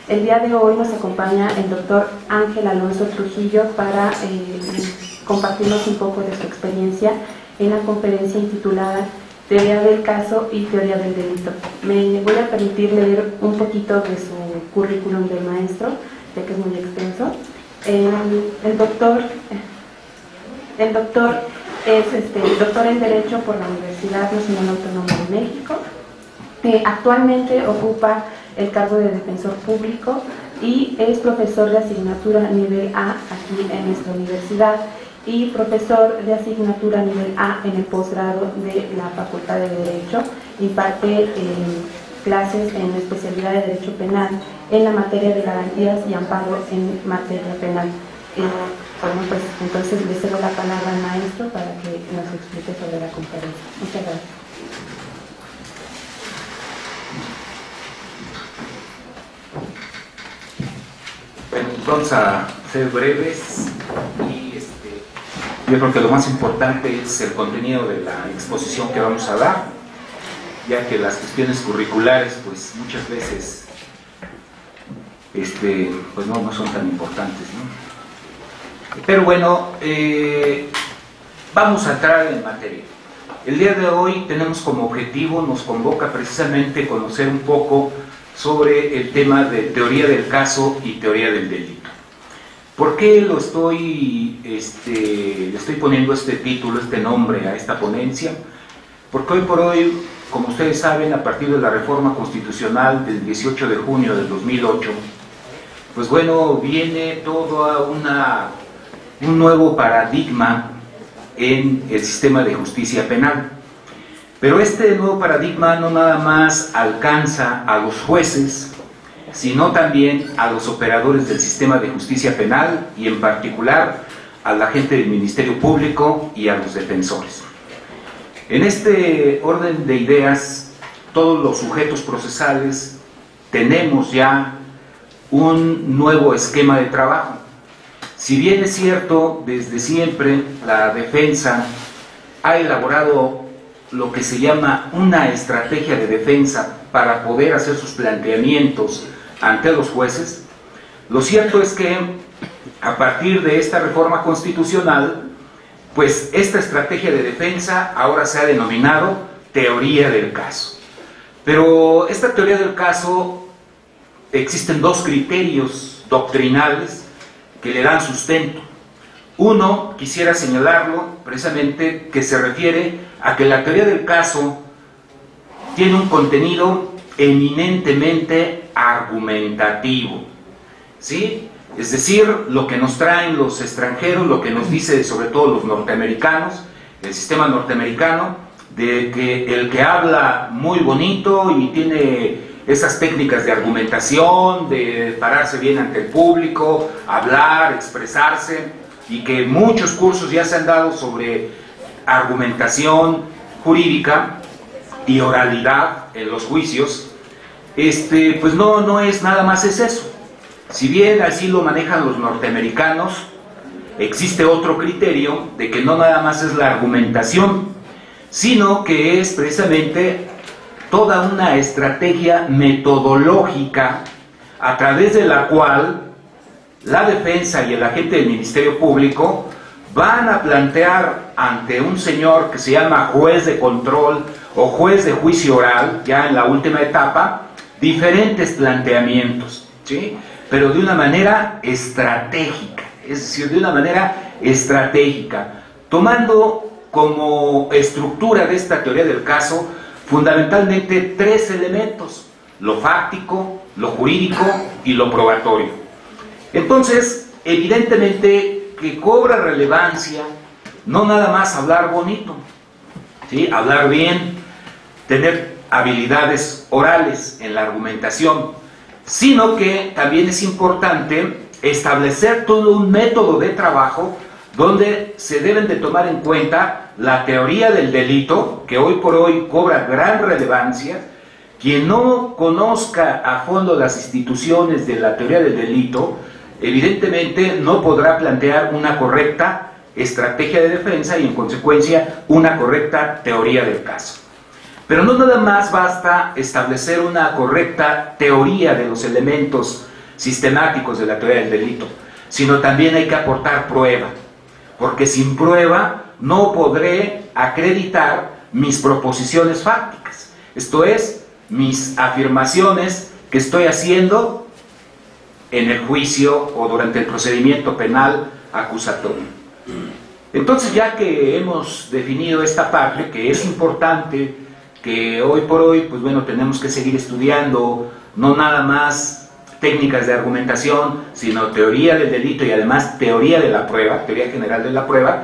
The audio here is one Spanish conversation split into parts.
El día de hoy nos acompaña el doctor Ángel Alonso Trujillo para compartirnos un poco de su experiencia en la conferencia intitulada Teoría del caso y teoría del delito. Me voy a permitir leer un poquito de su currículum de maestro, ya que es muy extenso. El doctor es doctor en Derecho por la Universidad Nacional Autónoma de México. Actualmente ocupa el cargo de defensor público y es profesor de asignatura nivel A aquí en nuestra universidad y profesor de asignatura nivel A en el posgrado de la Facultad de Derecho. Imparte clases en la especialidad de Derecho Penal en la materia de garantías y amparo en materia penal. Bueno, pues entonces le cedo la palabra al maestro para que nos explique sobre la conferencia. Muchas gracias. Bueno, vamos a ser breves y yo creo que lo más importante es el contenido de la exposición que vamos a dar, ya que las cuestiones curriculares pues muchas veces pues no son tan importantes, ¿no? Pero bueno, vamos a entrar en materia. El día de hoy tenemos como objetivo, nos convoca precisamente conocer un poco sobre el tema de teoría del caso y teoría del delito. ¿Por qué le estoy poniendo este título, este nombre a esta ponencia? Porque hoy por hoy, como ustedes saben, a partir de la reforma constitucional del 18 de junio del 2008, pues bueno, viene todo un nuevo paradigma en el sistema de justicia penal. Pero este nuevo paradigma no nada más alcanza a los jueces, sino también a los operadores del sistema de justicia penal y en particular a la gente del Ministerio Público y a los defensores. En este orden de ideas, todos los sujetos procesales tenemos ya un nuevo esquema de trabajo. Si bien es cierto, desde siempre la defensa ha elaborado lo que se llama una estrategia de defensa para poder hacer sus planteamientos ante los jueces, lo cierto es que a partir de esta reforma constitucional, pues esta estrategia de defensa ahora se ha denominado teoría del caso. Pero esta teoría del caso, existen dos criterios doctrinales que le dan sustento. Uno, quisiera señalarlo precisamente, que se refiere a que la teoría del caso tiene un contenido eminentemente argumentativo, ¿sí? Es decir, lo que nos traen los extranjeros, lo que nos dice sobre todo los norteamericanos, el sistema norteamericano, de que el que habla muy bonito y tiene esas técnicas de argumentación, de pararse bien ante el público, hablar, expresarse, y que muchos cursos ya se han dado sobre argumentación jurídica y oralidad en los juicios, pues no es nada más es eso. Si bien así lo manejan los norteamericanos, existe otro criterio de que no nada más es la argumentación, sino que es precisamente toda una estrategia metodológica a través de la cual la defensa y el agente del Ministerio Público van a plantear ante un señor que se llama juez de control o juez de juicio oral, ya en la última etapa, diferentes planteamientos, ¿sí? Pero de una manera estratégica, es decir, de una manera estratégica, tomando como estructura de esta teoría del caso fundamentalmente tres elementos: lo fáctico, lo jurídico y lo probatorio. Entonces, evidentemente que cobra relevancia no nada más hablar bonito, ¿sí? Hablar bien, tener habilidades orales en la argumentación, sino que también es importante establecer todo un método de trabajo donde se deben de tomar en cuenta la teoría del delito, que hoy por hoy cobra gran relevancia. Quien no conozca a fondo las instituciones de la teoría del delito, evidentemente no podrá plantear una correcta estrategia de defensa y en consecuencia una correcta teoría del caso. Pero no nada más basta establecer una correcta teoría de los elementos sistemáticos de la teoría del delito, sino también hay que aportar prueba, porque sin prueba no podré acreditar mis proposiciones fácticas, esto es, mis afirmaciones que estoy haciendo en el juicio o durante el procedimiento penal acusatorio. Entonces, ya que hemos definido esta parte, que es importante, que hoy por hoy, pues bueno, tenemos que seguir estudiando, no nada más técnicas de argumentación, sino teoría del delito y además teoría de la prueba, teoría general de la prueba,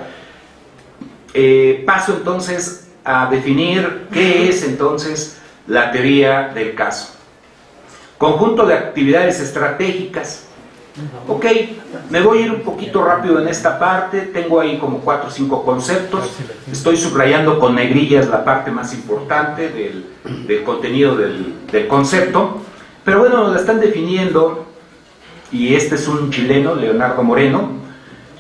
paso entonces a definir qué es entonces la teoría del caso. Conjunto de actividades estratégicas. Ok, me voy a ir un poquito rápido en esta parte, tengo ahí como 4 o 5 conceptos, estoy subrayando con negrillas la parte más importante del contenido del concepto, pero bueno, nos la están definiendo, y este es un chileno, Leonardo Moreno,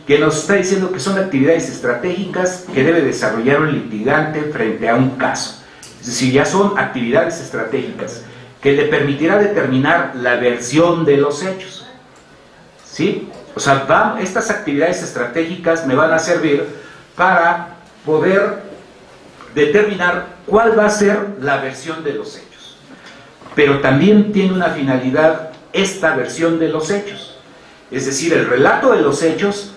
que nos está diciendo que son actividades estratégicas que debe desarrollar un litigante frente a un caso. Es decir, ya son actividades estratégicas que le permitirá determinar la versión de los hechos. ¿Sí? O sea, estas actividades estratégicas me van a servir para poder determinar cuál va a ser la versión de los hechos. Pero también tiene una finalidad esta versión de los hechos. Es decir, el relato de los hechos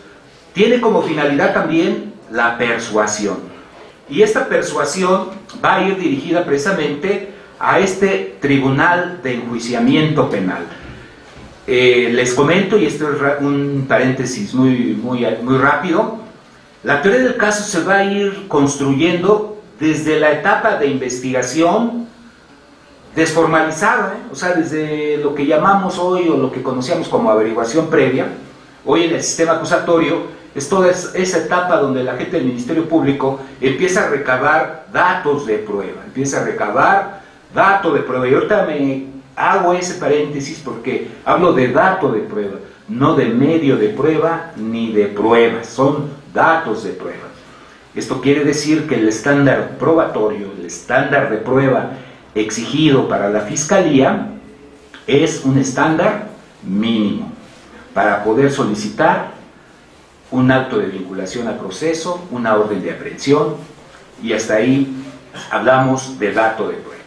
tiene como finalidad también la persuasión. Y esta persuasión va a ir dirigida precisamente a este tribunal de enjuiciamiento penal. Les comento, y esto es un paréntesis muy rápido, la teoría del caso se va a ir construyendo desde la etapa de investigación desformalizada, o sea, desde lo que llamamos hoy o lo que conocíamos como averiguación previa. Hoy en el sistema acusatorio es toda esa etapa donde la gente del Ministerio Público empieza a recabar datos de prueba, y ahorita me hago ese paréntesis porque hablo de dato de prueba, no de medio de prueba ni de prueba, son datos de prueba. Esto quiere decir que el estándar probatorio, el estándar de prueba exigido para la Fiscalía es un estándar mínimo para poder solicitar un acto de vinculación a proceso, una orden de aprehensión, y hasta ahí hablamos de dato de prueba.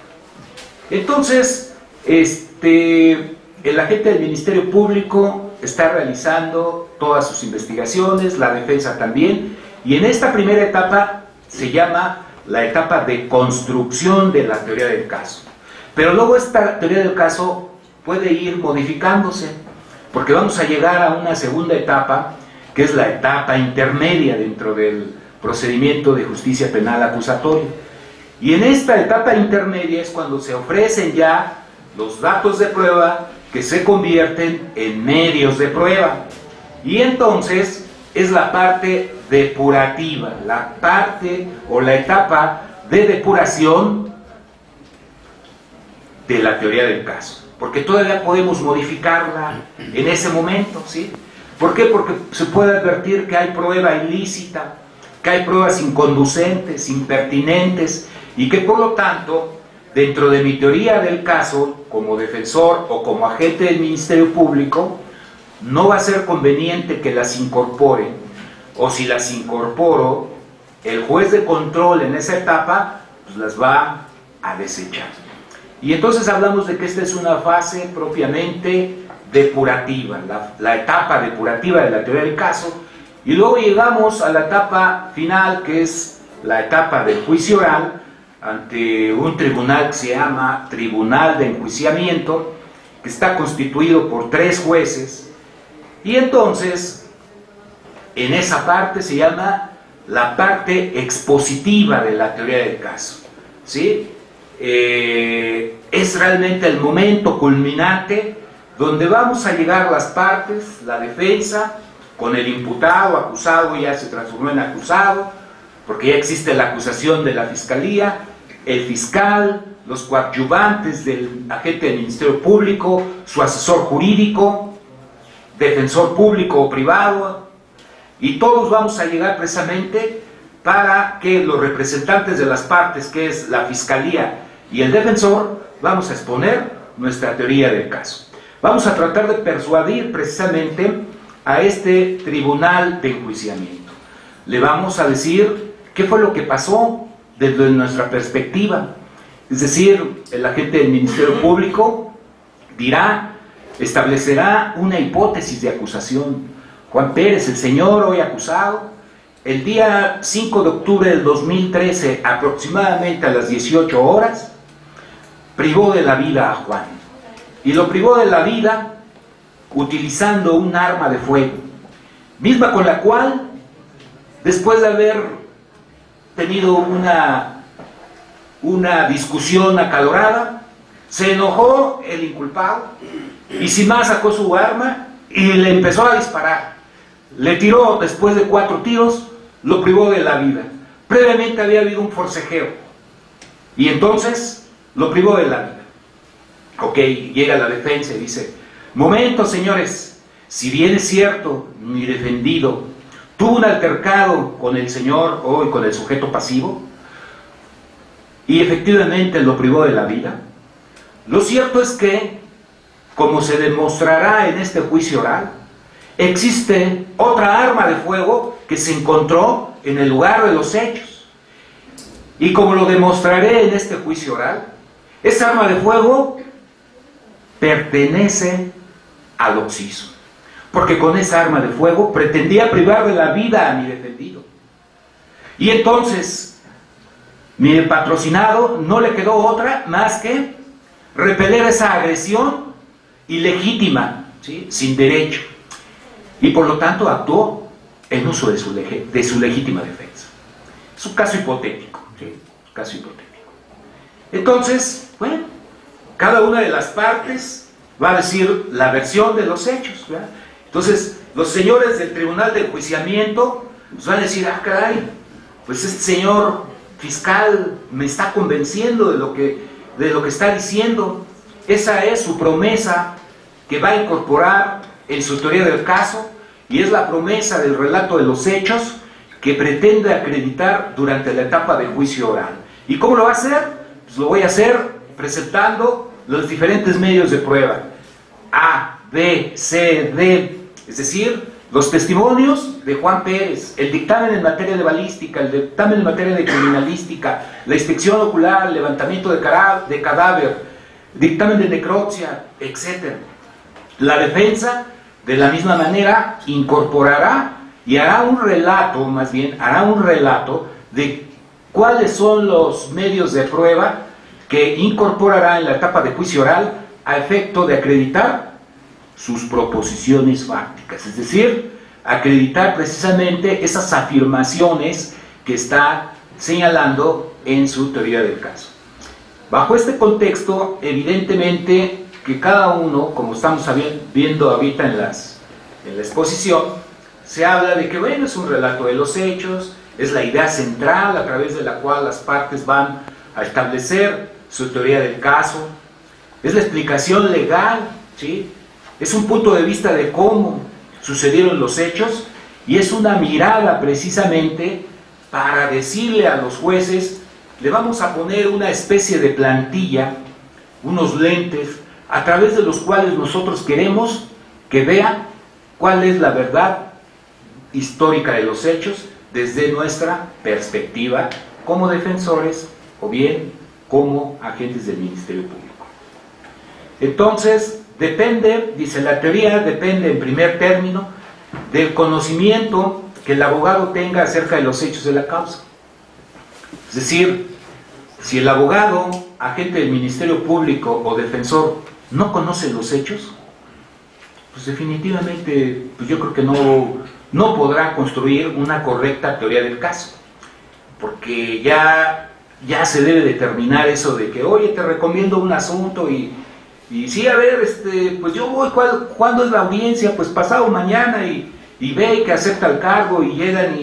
Entonces, el agente del Ministerio Público está realizando todas sus investigaciones, la defensa también, y en esta primera etapa se llama la etapa de construcción de la teoría del caso. Pero luego esta teoría del caso puede ir modificándose, porque vamos a llegar a una segunda etapa, que es la etapa intermedia dentro del procedimiento de justicia penal acusatoria. Y en esta etapa intermedia es cuando se ofrecen ya los datos de prueba que se convierten en medios de prueba. Y entonces es la parte depurativa, la parte o la etapa de depuración de la teoría del caso. Porque todavía podemos modificarla en ese momento, ¿sí? ¿Por qué? Porque se puede advertir que hay prueba ilícita, que hay pruebas inconducentes, impertinentes, y que por lo tanto, dentro de mi teoría del caso, como defensor o como agente del Ministerio Público, no va a ser conveniente que las incorpore, o si las incorporo, el juez de control en esa etapa pues las va a desechar. Y entonces hablamos de que esta es una fase propiamente depurativa, la etapa depurativa de la teoría del caso, y luego llegamos a la etapa final, que es la etapa del juicio oral, ante un tribunal que se llama Tribunal de Enjuiciamiento, que está constituido por 3 jueces, y entonces en esa parte se llama la parte expositiva de la teoría del caso, ¿sí? Es realmente el momento culminante donde vamos a llegar las partes, la defensa, con el imputado, acusado ya se transformó en acusado, porque ya existe la acusación de la Fiscalía, el fiscal, los coadyuvantes del agente del Ministerio Público, su asesor jurídico, defensor público o privado, y todos vamos a llegar precisamente para que los representantes de las partes, que es la Fiscalía y el defensor, vamos a exponer nuestra teoría del caso. Vamos a tratar de persuadir precisamente a este tribunal de enjuiciamiento. Le vamos a decir qué fue lo que pasó desde nuestra perspectiva. Es decir, el agente del Ministerio Público dirá, establecerá una hipótesis de acusación. Juan Pérez, el señor hoy acusado, el día 5 de octubre del 2013, aproximadamente a las 18 horas, privó de la vida a Juan. Y lo privó de la vida utilizando un arma de fuego, misma con la cual, después de haber tenido una discusión acalorada, se enojó el inculpado y sin más sacó su arma y le empezó a disparar. Le tiró después de 4 tiros, lo privó de la vida. Previamente había habido un forcejeo y entonces lo privó de la vida. Ok, llega la defensa y dice, momento señores, si bien es cierto, mi defendido tuvo un altercado con el señor o con el sujeto pasivo y efectivamente lo privó de la vida, lo cierto es que, como se demostrará en este juicio oral, existe otra arma de fuego que se encontró en el lugar de los hechos. Y como lo demostraré en este juicio oral, esa arma de fuego pertenece al occiso, porque con esa arma de fuego pretendía privar de la vida a mi defendido. Y entonces, mi patrocinado no le quedó otra más que repeler esa agresión ilegítima, ¿sí?, sin derecho, y por lo tanto actuó en uso de su legítima defensa. Es un caso hipotético, ¿sí?, caso hipotético. Entonces, bueno, cada una de las partes va a decir la versión de los hechos, ¿verdad? Entonces, los señores del Tribunal de Enjuiciamiento pues van a decir, ah, caray, pues este señor fiscal me está convenciendo de lo que está diciendo. Esa es su promesa que va a incorporar en su teoría del caso, y es la promesa del relato de los hechos que pretende acreditar durante la etapa del juicio oral. ¿Y cómo lo va a hacer? Pues lo voy a hacer presentando los diferentes medios de prueba, A, B, C, D, es decir, los testimonios de Juan Pérez, el dictamen en materia de balística, el dictamen en materia de criminalística, la inspección ocular, el levantamiento de cadáver, dictamen de necropsia, etc. La defensa, de la misma manera, incorporará y hará un relato, más bien, hará un relato de cuáles son los medios de prueba que incorporará en la etapa de juicio oral a efecto de acreditar sus proposiciones fácticas, es decir, acreditar precisamente esas afirmaciones que está señalando en su teoría del caso. Bajo este contexto, evidentemente que cada uno, como estamos viendo ahorita en la exposición, se habla de que, bueno, es un relato de los hechos, es la idea central a través de la cual las partes van a establecer su teoría del caso, es la explicación legal, ¿sí?, es un punto de vista de cómo sucedieron los hechos y es una mirada precisamente para decirle a los jueces, le vamos a poner una especie de plantilla, unos lentes, a través de los cuales nosotros queremos que vean cuál es la verdad histórica de los hechos desde nuestra perspectiva como defensores o bien como agentes del Ministerio Público. Entonces, depende, dice la teoría, depende en primer término del conocimiento que el abogado tenga acerca de los hechos de la causa. Es decir, si el abogado, agente del Ministerio Público o defensor no conoce los hechos, pues definitivamente pues yo creo que no podrá construir una correcta teoría del caso, porque ya se debe determinar eso de que, oye, te recomiendo un asunto y sí, a ver, pues yo voy, ¿cuándo es la audiencia? Pues pasado mañana, y ve que acepta el cargo y llegan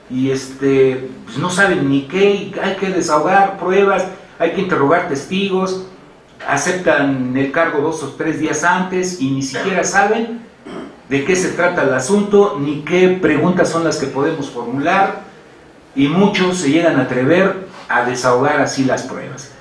pues no saben ni qué, y hay que desahogar pruebas, hay que interrogar testigos, aceptan el cargo 2 o 3 días antes y ni siquiera saben de qué se trata el asunto, ni qué preguntas son las que podemos formular, y muchos se llegan a atrever a desahogar así las pruebas.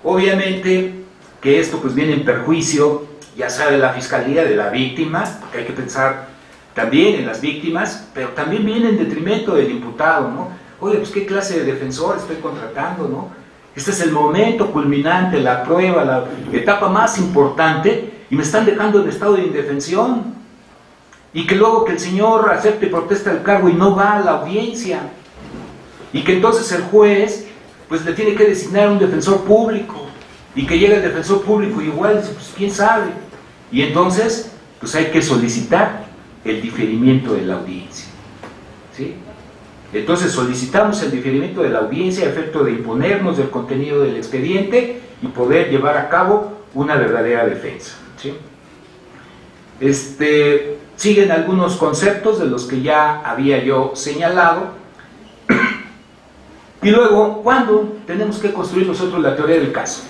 Obviamente que esto pues viene en perjuicio ya sea de la fiscalía, de la víctima, porque hay que pensar también en las víctimas, pero también viene en detrimento del imputado, ¿no? Oye, pues qué clase de defensor estoy contratando, ¿no? Este es el momento culminante, la prueba, la etapa más importante, y me están dejando en estado de indefensión. Y que luego que el señor acepte y protesta el cargo y no va a la audiencia. Y que entonces el juez, pues le tiene que designar un defensor público. Y que llega el defensor público y igual, pues quién sabe. Y entonces, pues hay que solicitar el diferimiento de la audiencia. ¿Sí? Entonces solicitamos el diferimiento de la audiencia a efecto de imponernos del contenido del expediente y poder llevar a cabo una verdadera defensa. ¿Sí? Siguen algunos conceptos de los que ya había yo señalado. Y luego, ¿cuándo tenemos que construir nosotros la teoría del caso?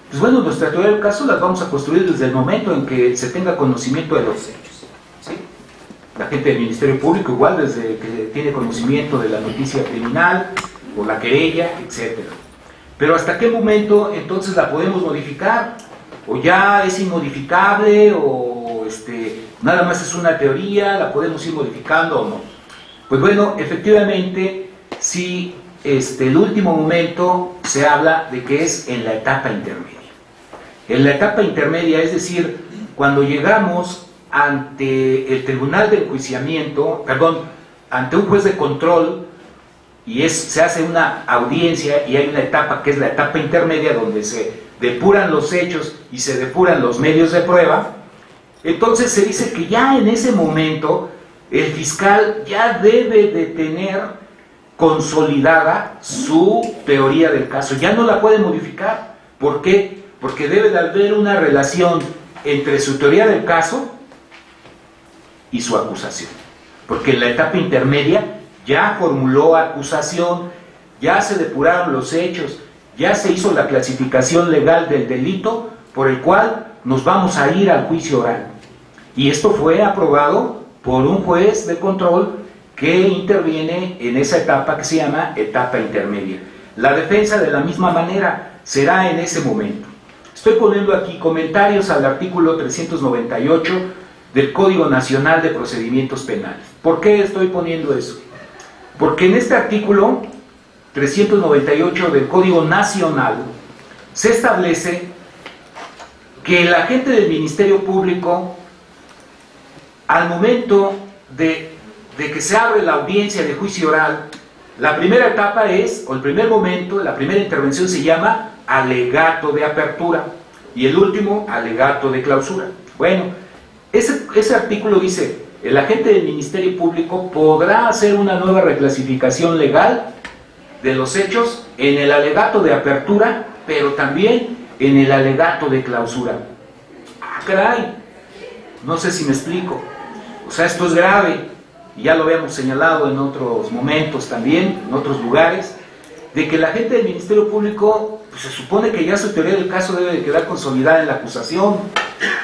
Pues bueno, nuestra teoría del caso la vamos a construir desde el momento en que se tenga conocimiento de los hechos. ¿Sí? La gente del Ministerio Público igual desde que tiene conocimiento de la noticia criminal o la querella, etc. Pero ¿hasta qué momento entonces la podemos modificar? ¿O ya es inmodificable? ¿O nada más es una teoría? ¿La podemos ir modificando o no? Pues bueno, efectivamente, sí, el último momento se habla de que es en la etapa intermedia. En la etapa intermedia, es decir, cuando llegamos ante el tribunal de enjuiciamiento, ante un juez de control, y se hace una audiencia y hay una etapa que es la etapa intermedia donde se depuran los hechos y se depuran los medios de prueba. Entonces se dice que ya en ese momento el fiscal ya debe de tener consolidada su teoría del caso, ya no la puede modificar. ¿Por qué? Porque debe de haber una relación entre su teoría del caso y su acusación, porque en la etapa intermedia ya formuló acusación, ya se depuraron los hechos, ya se hizo la clasificación legal del delito por el cual nos vamos a ir al juicio oral. Y esto fue aprobado por un juez de control que interviene en esa etapa que se llama etapa intermedia. La defensa de la misma manera será en ese momento. Estoy poniendo aquí comentarios al artículo 398 del Código Nacional de Procedimientos Penales. ¿Por qué estoy poniendo eso? Porque en este artículo 398 del Código Nacional se establece que el agente del Ministerio Público, al momento de que se abre la audiencia de juicio oral, la primera etapa o el primer momento, la primera intervención se llama alegato de apertura y el último alegato de clausura. Bueno, ese artículo dice: el agente del Ministerio Público podrá hacer una nueva reclasificación legal de los hechos en el alegato de apertura, pero también en el alegato de clausura. ¡Ah, caray! No sé si me explico. O sea, esto es grave, y ya lo habíamos señalado en otros momentos también, en otros lugares, de que la gente del Ministerio Público, pues se supone que ya su teoría del caso debe de quedar consolidada en la acusación.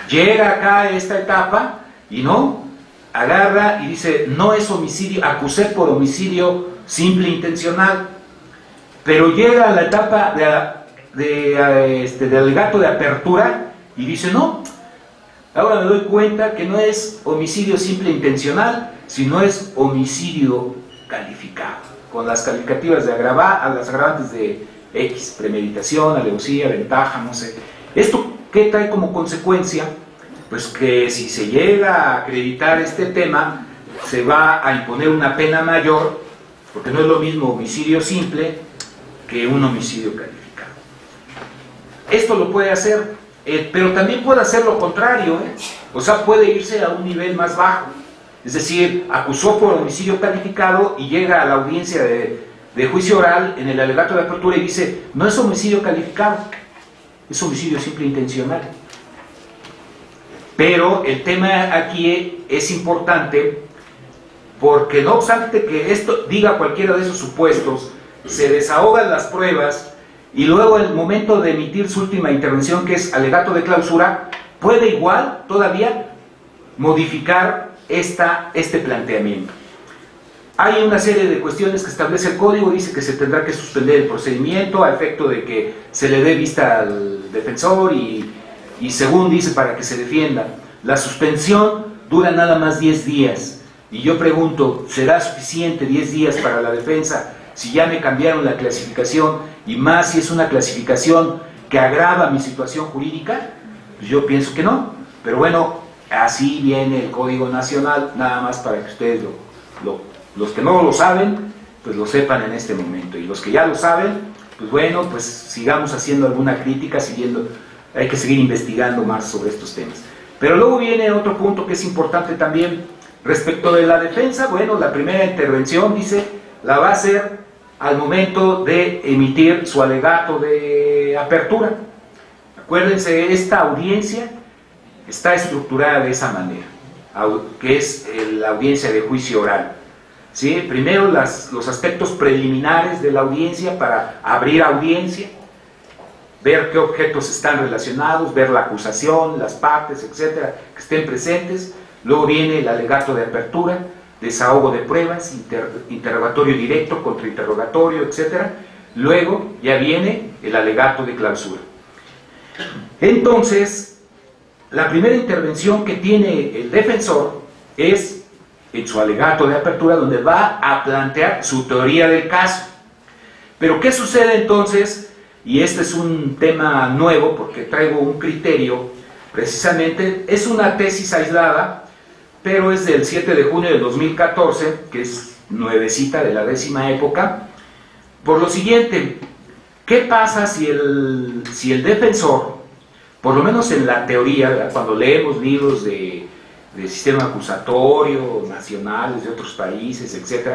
Llega acá a esta etapa y no, agarra y dice: no es homicidio, acusé por homicidio simple e intencional. Pero llega a la etapa de alegato de apertura y dice: no, ahora me doy cuenta que no es homicidio simple e intencional, sino es homicidio calificado, con las calificativas de las agravantes de X, premeditación, alevosía, ventaja, no sé. ¿Esto qué trae como consecuencia? Pues que si se llega a acreditar este tema, se va a imponer una pena mayor, porque no es lo mismo homicidio simple que un homicidio calificado. Esto lo puede hacer, pero también puede hacer lo contrario, o sea, puede irse a un nivel más bajo. Es decir, acusó por homicidio calificado y llega a la audiencia de juicio oral en el alegato de apertura y dice: no es homicidio calificado, es homicidio simple e intencional. Pero el tema aquí es importante porque, no obstante que esto diga cualquiera de esos supuestos, se desahogan las pruebas y luego el momento de emitir su última intervención, que es alegato de clausura, puede igual todavía modificar este planteamiento. Hay una serie de cuestiones que establece el código. Dice que se tendrá que suspender el procedimiento a efecto de que se le dé vista al defensor y y según dice para que se defienda. La suspensión dura nada más 10 días. Y yo pregunto, ¿será suficiente 10 días para la defensa si ya me cambiaron la clasificación y más si es una clasificación que agrava mi situación jurídica? Pues yo pienso que no. Pero bueno, así viene el Código Nacional, nada más para que ustedes los que no lo saben, pues lo sepan en este momento. Y los que ya lo saben, pues bueno, pues sigamos haciendo alguna crítica, hay que seguir investigando más sobre estos temas. Pero luego viene otro punto que es importante también. Respecto de la defensa, bueno, la primera intervención, dice, la va a hacer al momento de emitir su alegato de apertura. Acuérdense, esta audiencia está estructurada de esa manera, que es la audiencia de juicio oral. ¿Sí? Primero los aspectos preliminares de la audiencia para abrir audiencia, ver qué objetos están relacionados, ver la acusación, las partes, etcétera, que estén presentes. Luego viene el alegato de apertura, desahogo de pruebas, interrogatorio directo, contrainterrogatorio, etcétera. Luego ya viene el alegato de clausura. Entonces, la primera intervención que tiene el defensor es en su alegato de apertura, donde va a plantear su teoría del caso. Pero ¿qué sucede entonces? Y este es un tema nuevo, porque traigo un criterio, precisamente, es una tesis aislada, pero es del 7 de junio de 2014, que es nuevecita de la 10ª época, por lo siguiente: ¿qué pasa si el defensor, por lo menos en la teoría, ¿verdad?, cuando leemos libros de sistema acusatorio, nacionales, de otros países, etc.,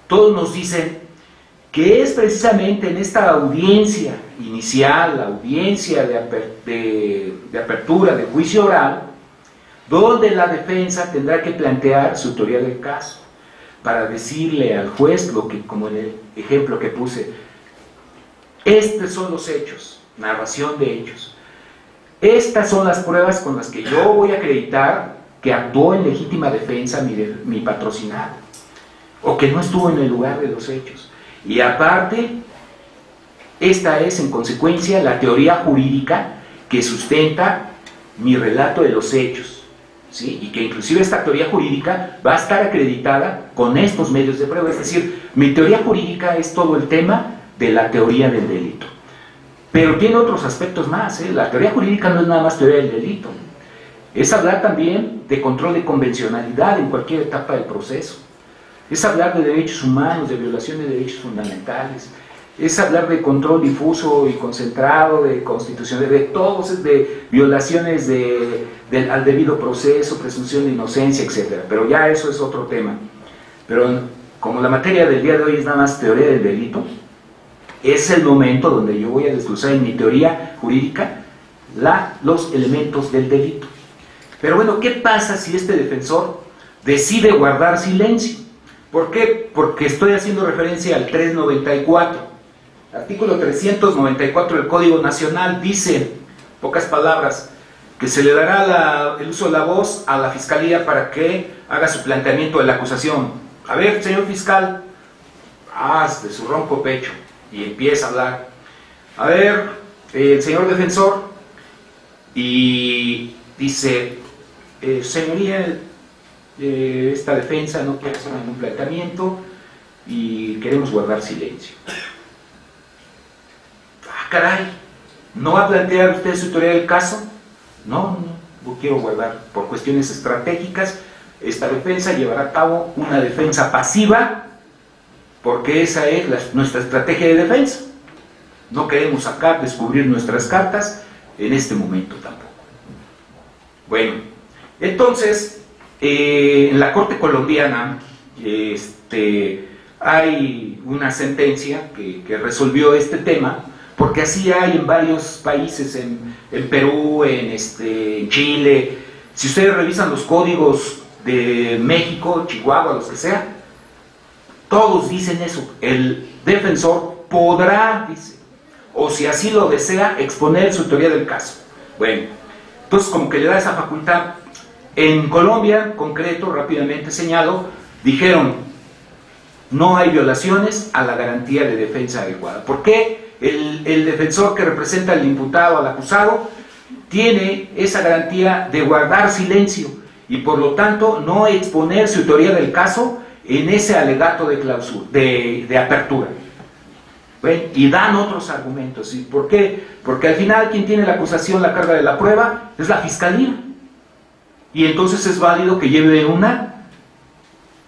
todos nos dicen que es precisamente en esta audiencia inicial, la audiencia de apertura de juicio oral, donde la defensa tendrá que plantear su teoría del caso, para decirle al juez lo que, como en el ejemplo que puse, estos son los hechos, narración de hechos, estas son las pruebas con las que yo voy a acreditar que actuó en legítima defensa mi patrocinado, o que no estuvo en el lugar de los hechos. Y aparte, esta es en consecuencia la teoría jurídica que sustenta mi relato de los hechos. ¿Sí? Y que inclusive esta teoría jurídica va a estar acreditada con estos medios de prueba. Es decir, mi teoría jurídica es todo el tema de la teoría del delito. Pero tiene otros aspectos más, ¿eh? La teoría jurídica no es nada más teoría del delito. Es hablar también de control de convencionalidad en cualquier etapa del proceso. Es hablar de derechos humanos, de violación de derechos fundamentales. Es hablar de control difuso y concentrado, de constitución, de todos, de violaciones al debido proceso, presunción de inocencia, etc. Pero ya eso es otro tema. Pero como la materia del día de hoy es nada más teoría del delito, es el momento donde yo voy a desglosar en mi teoría jurídica los elementos del delito. Pero bueno, ¿qué pasa si este defensor decide guardar silencio? ¿Por qué? Porque estoy haciendo referencia al 394. Artículo 394 del Código Nacional dice, pocas palabras, que se le dará el uso de la voz a la Fiscalía para que haga su planteamiento de la acusación. A ver, señor fiscal, de su ronco pecho, y empieza a hablar. A ver, el señor defensor, y dice, señoría, esta defensa no quiere hacer ningún planteamiento y queremos guardar silencio. Caray, ¿no va a plantear usted su teoría del caso? No quiero guardar. Por cuestiones estratégicas, esta defensa llevará a cabo una defensa pasiva, porque esa es nuestra estrategia de defensa. No queremos descubrir nuestras cartas en este momento tampoco. Bueno, entonces, en la Corte colombiana hay una sentencia que resolvió este tema, porque así hay en varios países, en Perú, en Chile. Si ustedes revisan los códigos de México, Chihuahua, los que sea, todos dicen eso. El defensor podrá, dice, o si así lo desea, exponer su teoría del caso. Bueno, entonces como que le da esa facultad. En Colombia, en concreto, rápidamente señalo, dijeron, no hay violaciones a la garantía de defensa adecuada. ¿Por qué? El defensor que representa al imputado, al acusado, tiene esa garantía de guardar silencio y por lo tanto no exponer su teoría del caso en ese alegato de clausura, de apertura. ¿Ven? Y dan otros argumentos. ¿Y por qué? Porque al final quien tiene la acusación, la carga de la prueba, es la fiscalía. Y entonces es válido que lleve una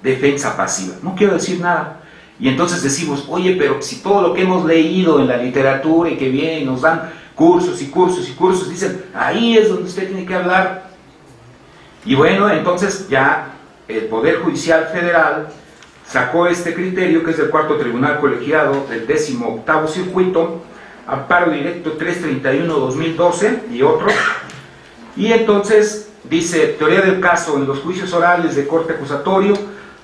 defensa pasiva. No quiero decir nada. Y entonces decimos, oye, pero si todo lo que hemos leído en la literatura y que viene nos dan cursos y cursos y cursos, dicen, ahí es donde usted tiene que hablar. Y bueno, entonces ya el Poder Judicial Federal sacó este criterio, que es del Cuarto Tribunal Colegiado del 18º Circuito, amparo directo 331-2012 y otro, y entonces dice, teoría del caso: en los juicios orales de corte acusatorio,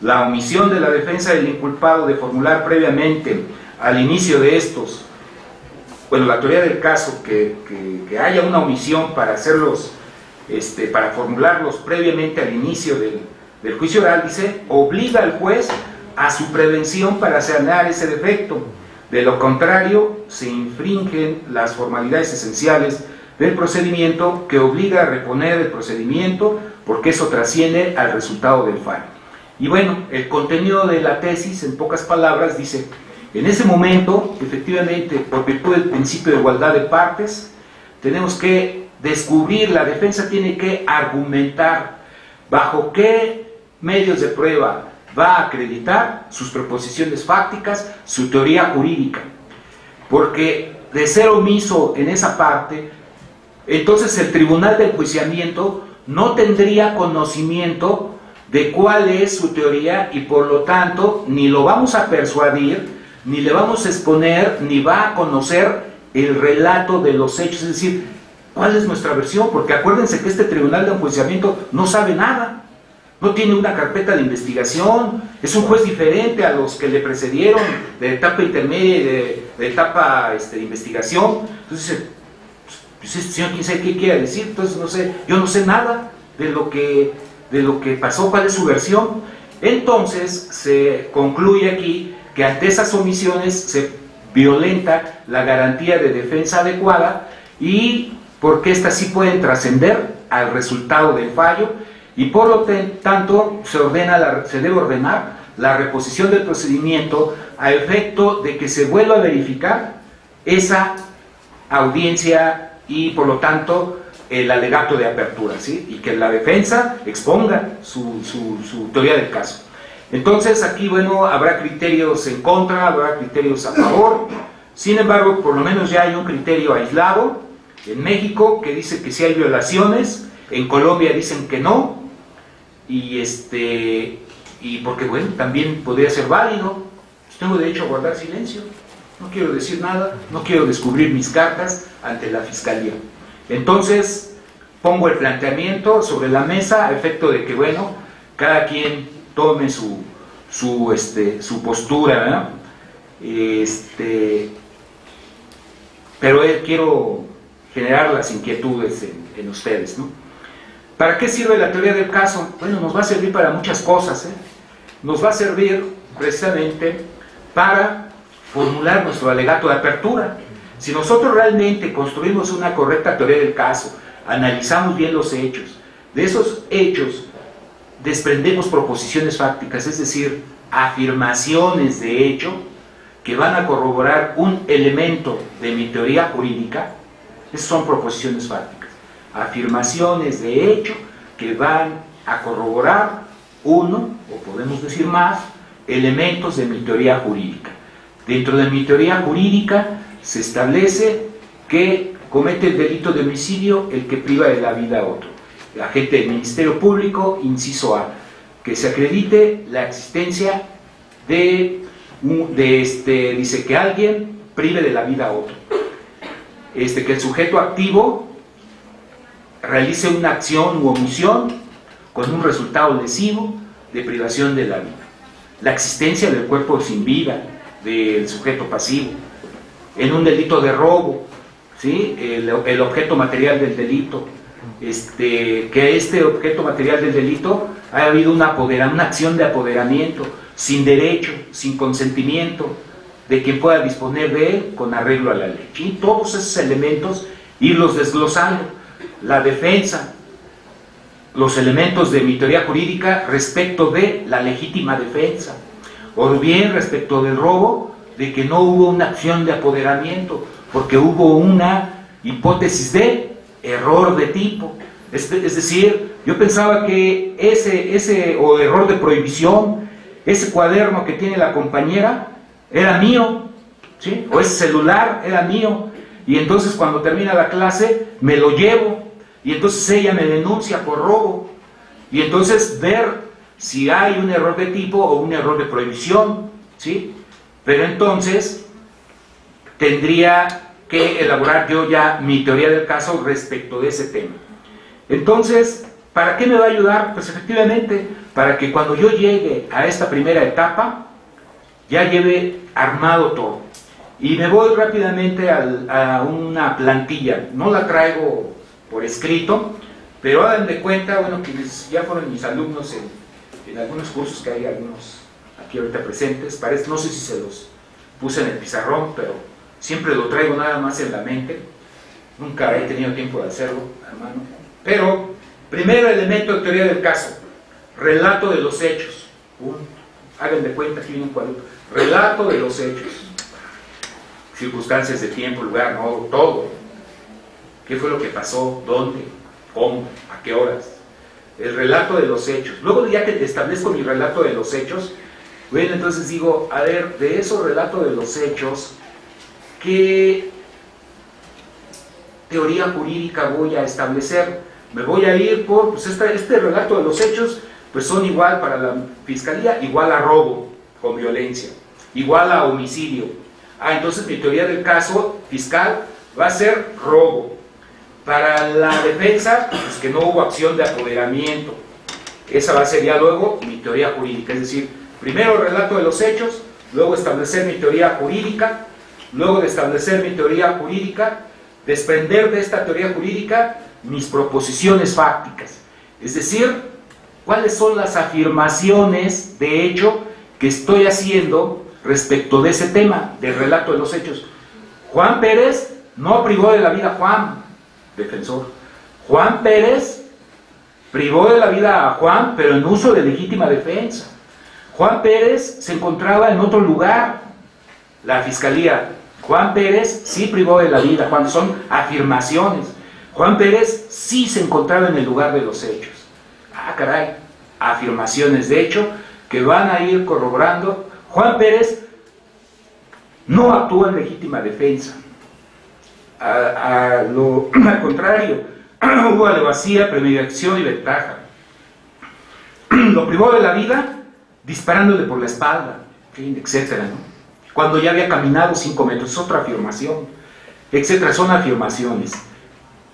la omisión de la defensa del inculpado de formular previamente al inicio de estos, bueno, la teoría del caso, que haya una omisión para hacerlos, para formularlos previamente al inicio del juicio oral, dice, obliga al juez a su prevención para sanar ese defecto. De lo contrario, se infringen las formalidades esenciales del procedimiento, que obliga a reponer el procedimiento porque eso trasciende al resultado del fallo. Y bueno, el contenido de la tesis, en pocas palabras, dice, en ese momento, efectivamente, por virtud del principio de igualdad de partes, tenemos que descubrir, la defensa tiene que argumentar bajo qué medios de prueba va a acreditar sus proposiciones fácticas, su teoría jurídica, porque de ser omiso en esa parte, entonces el tribunal de enjuiciamiento no tendría conocimiento de cuál es su teoría y por lo tanto ni lo vamos a persuadir, ni le vamos a exponer, ni va a conocer el relato de los hechos, es decir, cuál es nuestra versión, porque acuérdense que este tribunal de enjuiciamiento no sabe nada. No tiene una carpeta de investigación, es un juez diferente a los que le precedieron, de etapa intermedia y de etapa de investigación. Entonces, pues este señor quién sabe qué quiere decir, entonces no sé, yo no sé nada de lo que pasó, cuál es su versión. Entonces se concluye aquí que ante esas omisiones se violenta la garantía de defensa adecuada, y porque éstas sí pueden trascender al resultado del fallo, y por lo tanto se debe ordenar la reposición del procedimiento a efecto de que se vuelva a verificar esa audiencia y por lo tanto el alegato de apertura, ¿sí? Y que la defensa exponga su teoría del caso. Entonces aquí, bueno, habrá criterios en contra, habrá criterios a favor. Sin embargo, por lo menos ya hay un criterio aislado en México que dice que sí hay violaciones, en Colombia dicen que no, y porque bueno, también podría ser válido. Tengo derecho a guardar silencio, no quiero decir nada, no quiero descubrir mis cartas ante la fiscalía. Entonces pongo el planteamiento sobre la mesa a efecto de que bueno, cada quien tome su postura, ¿verdad? Pero quiero generar las inquietudes en ustedes, ¿no? ¿Para qué sirve la teoría del caso? Bueno, nos va a servir para muchas cosas, ¿eh? Nos va a servir precisamente para formular nuestro alegato de apertura. Si nosotros realmente construimos una correcta teoría del caso, analizamos bien los hechos, de esos hechos desprendemos proposiciones fácticas, es decir, afirmaciones de hecho que van a corroborar un elemento de mi teoría jurídica, esas son proposiciones fácticas. Afirmaciones de hecho que van a corroborar uno, o podemos decir más, elementos de mi teoría jurídica. Dentro de mi teoría jurídica se establece que comete el delito de homicidio el que priva de la vida a otro. Agente del Ministerio Público, inciso A, que se acredite la existencia dice que alguien prive de la vida a otro. Que el sujeto activo realice una acción u omisión con un resultado lesivo de privación de la vida. La existencia del cuerpo sin vida del sujeto pasivo. En un delito de robo, ¿sí? El objeto material del delito, que este objeto material del delito haya habido una acción de apoderamiento sin derecho, sin consentimiento de quien pueda disponer de él con arreglo a la ley. Y todos esos elementos irlos desglosando. la defensa, los elementos de mi teoría jurídica respecto de la legítima defensa, o bien respecto del robo, de que no hubo una acción de apoderamiento, porque hubo una hipótesis de error de tipo. Es decir, yo pensaba que o error de prohibición, ese cuaderno que tiene la compañera, era mío, ¿sí? O ese celular era mío, y entonces cuando termina la clase me lo llevo, y entonces ella me denuncia por robo, y entonces ver si hay un error de tipo o un error de prohibición, ¿sí? Pero entonces tendría que elaborar yo ya mi teoría del caso respecto de ese tema. Entonces, ¿para qué me va a ayudar? Pues efectivamente, para que cuando yo llegue a esta primera etapa, ya lleve armado todo. Y me voy rápidamente a una plantilla, no la traigo por escrito, pero hagan de cuenta, bueno, quienes ya fueron mis alumnos en algunos cursos que hay algunos aquí ahorita presentes, no sé si se los puse en el pizarrón, pero siempre lo traigo nada más en la mente, nunca he tenido tiempo de hacerlo, hermano. Pero, primer elemento de teoría del caso, relato de los hechos. Hagan de cuenta, aquí viene un cuadro. Relato de los hechos. Circunstancias de tiempo, lugar, no, todo. ¿Qué fue lo que pasó? ¿Dónde? ¿Cómo? ¿A qué horas? El relato de los hechos. Luego, ya que establezco mi relato de los hechos, bueno, entonces digo, a ver, de esos relatos de los hechos, ¿qué teoría jurídica voy a establecer? Me voy a ir por, pues este relato de los hechos, pues son igual para la fiscalía, igual a robo con violencia, igual a homicidio. Entonces mi teoría del caso fiscal va a ser robo. Para la defensa, pues que no hubo acción de apoderamiento. Esa va a ser ya luego mi teoría jurídica, es decir, primero el relato de los hechos, luego establecer mi teoría jurídica, luego de establecer mi teoría jurídica, desprender de esta teoría jurídica mis proposiciones fácticas, es decir, cuáles son las afirmaciones de hecho que estoy haciendo respecto de ese tema, del relato de los hechos. Juan Pérez no privó de la vida a Juan, defensor. Juan Pérez privó de la vida a Juan, pero en uso de legítima defensa. Juan Pérez se encontraba en otro lugar, la fiscalía. Juan Pérez sí privó de la vida, Juan, son afirmaciones. Juan Pérez sí se encontraba en el lugar de los hechos. Caray, afirmaciones de hecho que van a ir corroborando. Juan Pérez no actuó en legítima defensa. Al contrario, hubo alevosía, premeditación y ventaja. Lo privó de la vida disparándole por la espalda, etcétera, ¿no? Cuando ya había caminado 5 metros, es otra afirmación, etcétera, son afirmaciones.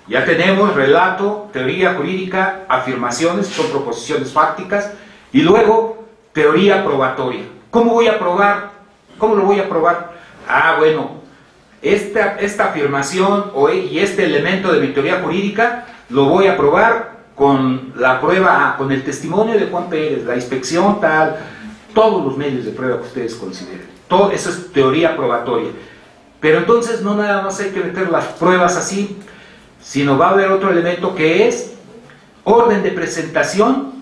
Ya tenemos relato, teoría jurídica, afirmaciones, son proposiciones fácticas, y luego teoría probatoria. ¿Cómo voy a probar? ¿Cómo lo voy a probar? Bueno, esta afirmación y este elemento de mi teoría jurídica lo voy a probar con la prueba, con el testimonio de Juan Pérez, la inspección tal, todos los medios de prueba que ustedes consideren. Todo eso es teoría probatoria. Pero entonces no nada más hay que meter las pruebas así, sino va a haber otro elemento que es orden de presentación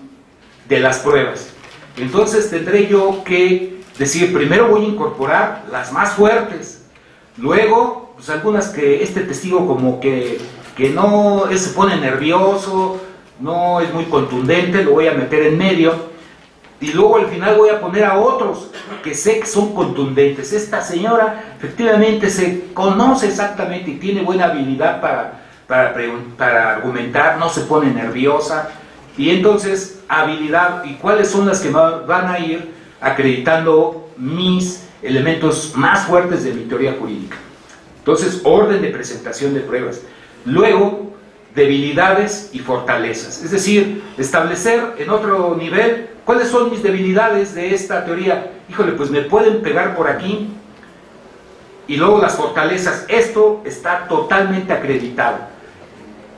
de las pruebas. Entonces tendré yo que decir, primero voy a incorporar las más fuertes, luego pues algunas que este testigo como que no se pone nervioso, no es muy contundente, lo voy a meter en medio, y luego al final voy a poner a otros que sé que son contundentes. Esta señora efectivamente se conoce exactamente y tiene buena habilidad para argumentar, no se pone nerviosa, y entonces habilidad, y cuáles son las que van a ir acreditando mis elementos más fuertes de mi teoría jurídica. Entonces, orden de presentación de pruebas. Luego, debilidades y fortalezas, es decir, establecer en otro nivel cuáles son mis debilidades de esta teoría. Híjole, pues me pueden pegar por aquí. Y luego las fortalezas, esto está totalmente acreditado,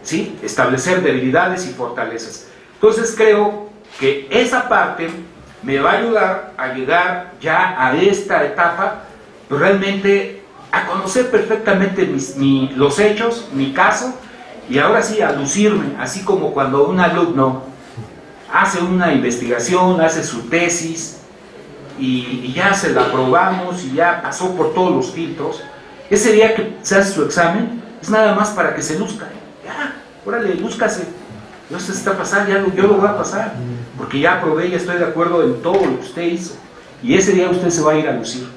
¿sí? Establecer debilidades y fortalezas. Entonces creo que esa parte me va a ayudar a llegar ya a esta etapa, pues realmente a conocer perfectamente los hechos, mi caso, y ahora sí a lucirme, así como cuando un alumno hace una investigación, hace su tesis y ya se la aprobamos y ya pasó por todos los filtros. Ese día que se hace su examen es nada más para que se luzca, ya, órale, lúzcase, no se está pasando, ya yo lo voy a pasar, porque ya aprobé, ya estoy de acuerdo en todo lo que usted hizo, y ese día usted se va a ir a lucir.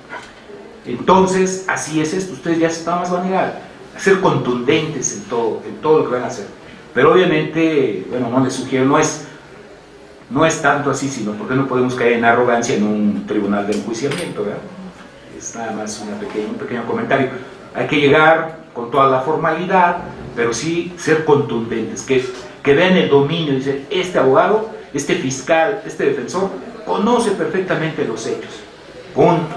Entonces, así es esto, ustedes ya se van a llegar a ser contundentes en todo lo que van a hacer. Pero obviamente, bueno, no les sugiero, no es tanto así, sino porque no podemos caer en arrogancia en un tribunal de enjuiciamiento, ¿verdad? Es nada más un pequeño comentario. Hay que llegar con toda la formalidad, pero sí ser contundentes, que vean el dominio, dicen, este abogado, este fiscal, este defensor, conoce perfectamente los hechos. Punto.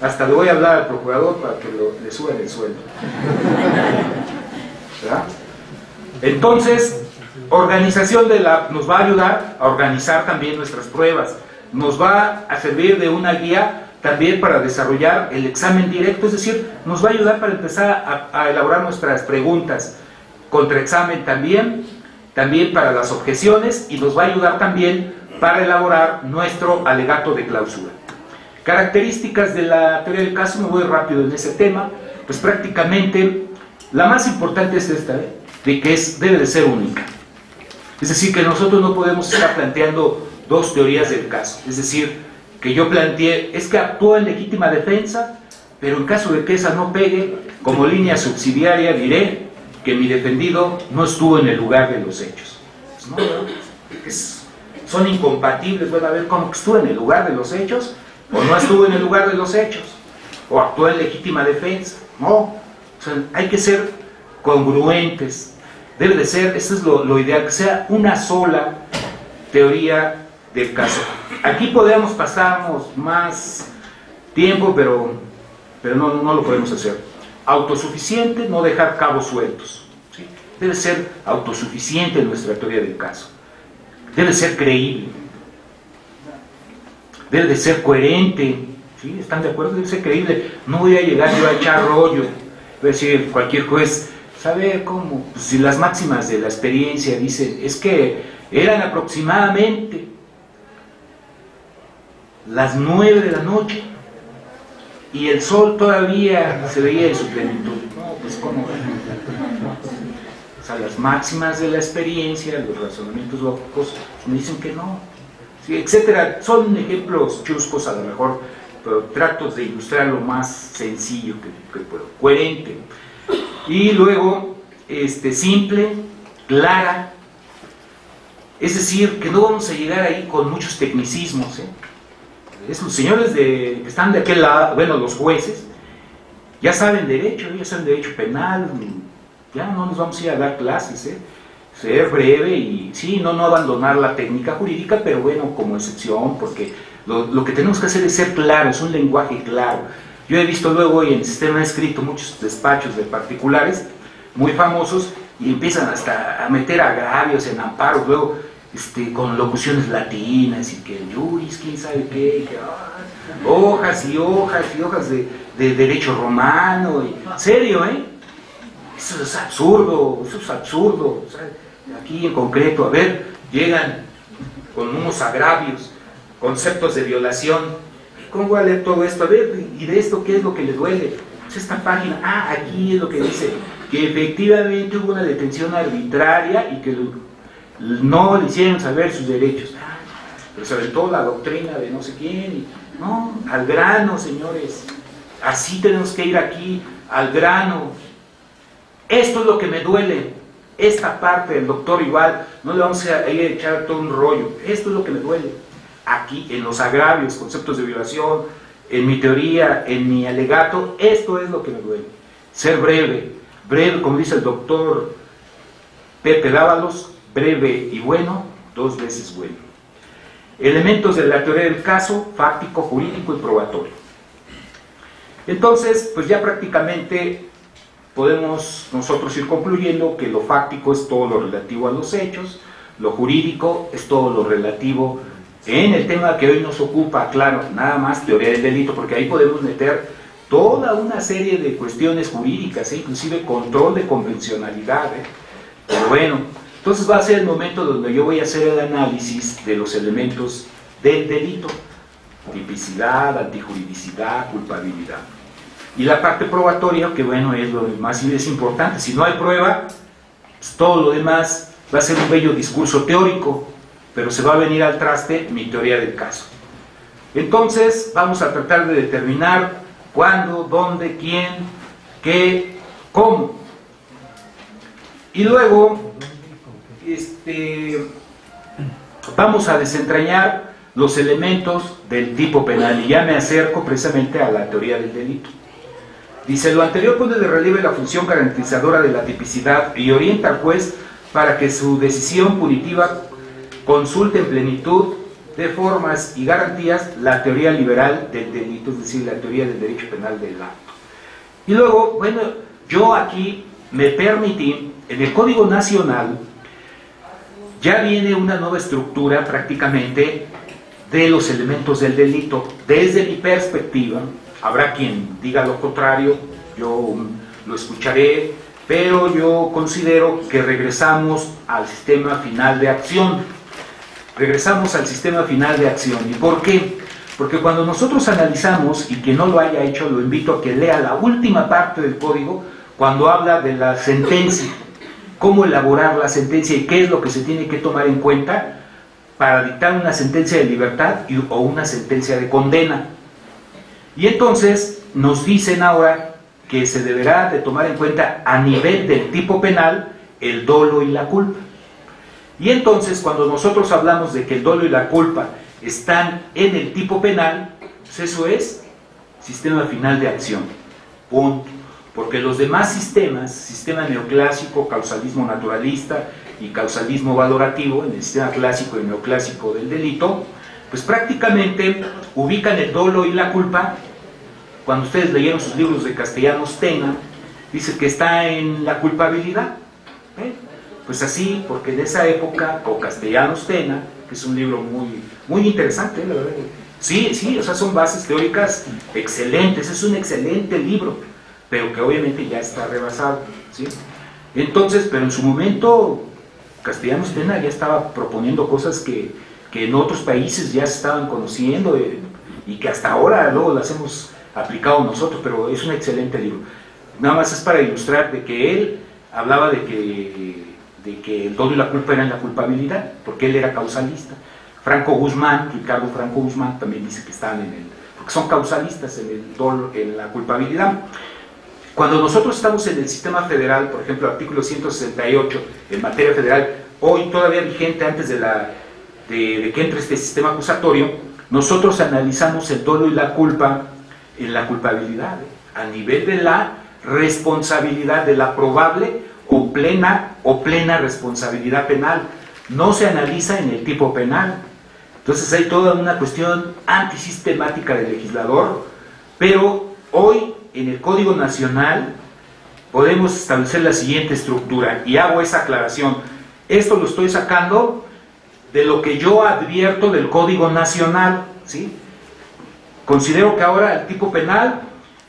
Hasta le voy a hablar al procurador para que le suban el sueldo. ¿Verdad? Entonces, organización nos va a ayudar a organizar también nuestras pruebas, nos va a servir de una guía también para desarrollar el examen directo, es decir, nos va a ayudar para empezar a elaborar nuestras preguntas, contraexamen también para las objeciones, y nos va a ayudar también para elaborar nuestro alegato de clausura. Características de la teoría del caso, me voy rápido en ese tema, pues prácticamente la más importante es esta, de que debe de ser única. Es decir, que nosotros no podemos estar planteando dos teorías del caso. Es decir, que yo planteé, es que actuó en legítima defensa, pero en caso de que esa no pegue, como línea subsidiaria diré que mi defendido no estuvo en el lugar de los hechos. Pues no, son incompatibles. Bueno, a ver, ¿cómo que estuvo en el lugar de los hechos? ¿O no estuvo en el lugar de los hechos? ¿O actuó en legítima defensa? No. O sea, hay que ser congruentes. Debe de ser, eso es lo ideal, que sea una sola teoría del caso. Aquí podemos pasarnos más tiempo, pero no lo podemos hacer. Autosuficiente, no dejar cabos sueltos, ¿sí? Debe ser autosuficiente nuestra teoría del caso. Debe ser creíble. Debe de ser coherente, ¿sí? ¿Están de acuerdo? Debe ser creíble. No voy a llegar yo a echar rollo. Voy a decir, cualquier juez, ¿sabe cómo? Pues si las máximas de la experiencia dicen, es que eran aproximadamente las 9 de la noche y el sol todavía se veía en su plenitud. No, pues ¿cómo? O sea, las máximas de la experiencia, los razonamientos lógicos, me dicen que no, sí, etcétera. Son ejemplos chuscos a lo mejor, pero trato de ilustrar lo más sencillo que puedo. Coherente. Y luego, simple, clara. Es decir, que no vamos a llegar ahí con muchos tecnicismos, Los señores que están de aquel lado, bueno, los jueces, ya saben derecho penal, ya no nos vamos a ir a dar clases, ser breve y sí, no abandonar la técnica jurídica, pero bueno, como excepción, porque lo que tenemos que hacer es ser claro, es un lenguaje claro. Yo he visto luego hoy en el sistema escrito muchos despachos de particulares muy famosos y empiezan hasta a meter agravios en amparos, luego con locuciones latinas y que el juris, quién sabe qué, y que, hojas y hojas y hojas de derecho romano, serio, eso es absurdo, o sea, aquí en concreto, a ver, llegan con unos agravios, conceptos de violación. ¿Cómo voy a leer todo esto? A ver, ¿y de esto qué es lo que le duele? Pues esta página, aquí es lo que dice, que efectivamente hubo una detención arbitraria y que no le hicieron saber sus derechos. Pero sobre todo la doctrina de no sé quién, no, al grano, señores, así tenemos que ir aquí, al grano. Esto es lo que me duele, esta parte del doctor igual, no le vamos a ir a echar todo un rollo, esto es lo que me duele. Aquí, en los agravios, conceptos de violación, en mi teoría, en mi alegato, esto es lo que me duele. Ser breve, como dice el doctor Pepe Dávalos, breve y bueno, 2 veces bueno. Elementos de la teoría del caso, fáctico, jurídico y probatorio. Entonces, pues ya prácticamente podemos nosotros ir concluyendo que lo fáctico es todo lo relativo a los hechos, lo jurídico es todo lo relativo en el tema que hoy nos ocupa, claro, nada más teoría del delito, porque ahí podemos meter toda una serie de cuestiones jurídicas, inclusive control de convencionalidad, Pero bueno, entonces va a ser el momento donde yo voy a hacer el análisis de los elementos del delito: tipicidad, antijuridicidad, culpabilidad. Y la parte probatoria, que bueno, es lo más es importante. Si no hay prueba, pues todo lo demás va a ser un bello discurso teórico, pero se va a venir al traste mi teoría del caso. Entonces vamos a tratar de determinar cuándo, dónde, quién, qué, cómo. Y luego vamos a desentrañar los elementos del tipo penal, y ya me acerco precisamente a la teoría del delito. Dice: lo anterior pone de relieve la función garantizadora de la tipicidad y orienta al juez para que su decisión punitiva consulte en plenitud de formas y garantías la teoría liberal del delito, es decir, la teoría del derecho penal del acto. Y luego, bueno, yo aquí me permití, en el Código Nacional ya viene una nueva estructura prácticamente de los elementos del delito. Desde mi perspectiva, habrá quien diga lo contrario, yo lo escucharé, pero yo considero que regresamos al sistema final de acción. Regresamos al sistema final de acción. ¿Y por qué? Porque cuando nosotros analizamos, y quien no lo haya hecho, lo invito a que lea la última parte del código, cuando habla de la sentencia, cómo elaborar la sentencia y qué es lo que se tiene que tomar en cuenta para dictar una sentencia de libertad o una sentencia de condena. Y entonces nos dicen ahora que se deberá de tomar en cuenta a nivel del tipo penal el dolo y la culpa. Y entonces cuando nosotros hablamos de que el dolo y la culpa están en el tipo penal, pues eso es sistema final de acción, punto. Porque los demás sistemas, sistema neoclásico, causalismo naturalista y causalismo valorativo, en el sistema clásico y neoclásico del delito, pues prácticamente ubican el dolo y la culpa. Cuando ustedes leyeron sus libros de Castellanos Tena, dice que está en la culpabilidad. Pues así, porque en esa época, o Castellanos Tena, que es un libro muy interesante, la verdad. Sí, o sea, son bases teóricas excelentes, es un excelente libro, pero que obviamente ya está rebasado, ¿sí? Entonces, pero en su momento, Castellanos Tena ya estaba proponiendo cosas que en otros países ya se estaban conociendo, y que hasta ahora luego las hemos aplicado nosotros, pero es un excelente libro. Nada más es para ilustrar de que él hablaba de que el dolo y la culpa eran la culpabilidad, porque él era causalista. Ricardo Franco Guzmán también dice que están porque son causalistas en el dolo, en la culpabilidad. Cuando nosotros estamos en el sistema federal, por ejemplo, artículo 168, en materia federal, hoy todavía vigente antes de que entre este sistema acusatorio, nosotros analizamos el dolo y la culpa en la culpabilidad, a nivel de la responsabilidad, de la probable o plena responsabilidad penal. No se analiza en el tipo penal. Entonces hay toda una cuestión antisistemática del legislador, pero hoy en el Código Nacional podemos establecer la siguiente estructura, y hago esa aclaración. Esto lo estoy sacando de lo que yo advierto del Código Nacional, ¿sí? Considero que ahora el tipo penal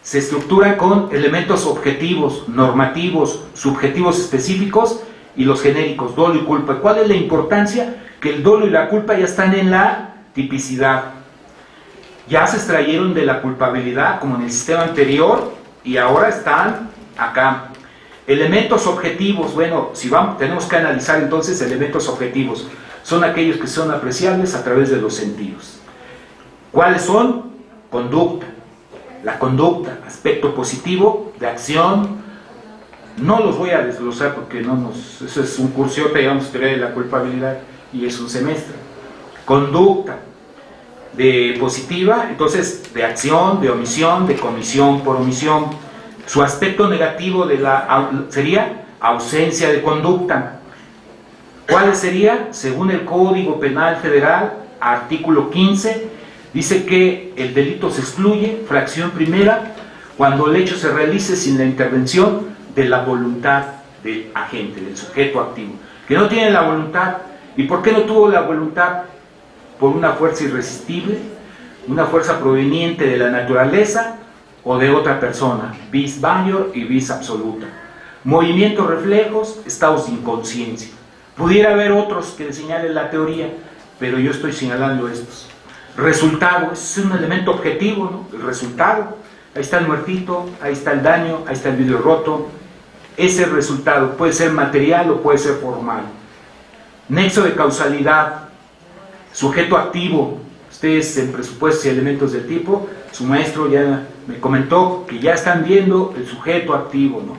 se estructura con elementos objetivos, normativos, subjetivos específicos y los genéricos, dolo y culpa. ¿Cuál es la importancia? Que el dolo y la culpa ya están en la tipicidad. Ya se extrayeron de la culpabilidad, como en el sistema anterior, y ahora están acá. Elementos objetivos, bueno, tenemos que analizar entonces elementos objetivos. Son aquellos que son apreciables a través de los sentidos. ¿Cuáles son? Conducta. La conducta, aspecto positivo de acción. No los voy a desglosar porque eso es un cursiote, digamos, teoría de la culpabilidad, y es un semestre. Conducta de positiva, entonces de acción, de omisión, de comisión por omisión. Su aspecto negativo sería ausencia de conducta. ¿Cuál sería? Según el Código Penal Federal, artículo 15, dice que el delito se excluye, fracción primera, cuando el hecho se realice sin la intervención de la voluntad del agente, del sujeto activo, que no tiene la voluntad. ¿Y por qué no tuvo la voluntad? Por una fuerza irresistible, una fuerza proveniente de la naturaleza o de otra persona, vis maior y vis absoluta. movimientos, reflejos, estados de inconsciencia. Pudiera haber otros que señalen la teoría, pero yo estoy señalando estos. Resultado, ese es un elemento objetivo, ¿no? El resultado, ahí está el muertito, ahí está el daño, ahí está el vidrio roto. Ese resultado puede ser material o puede ser formal. Nexo de causalidad, sujeto activo. Ustedes en presupuestos y elementos del tipo, su maestro ya me comentó que ya están viendo el sujeto activo, ¿no?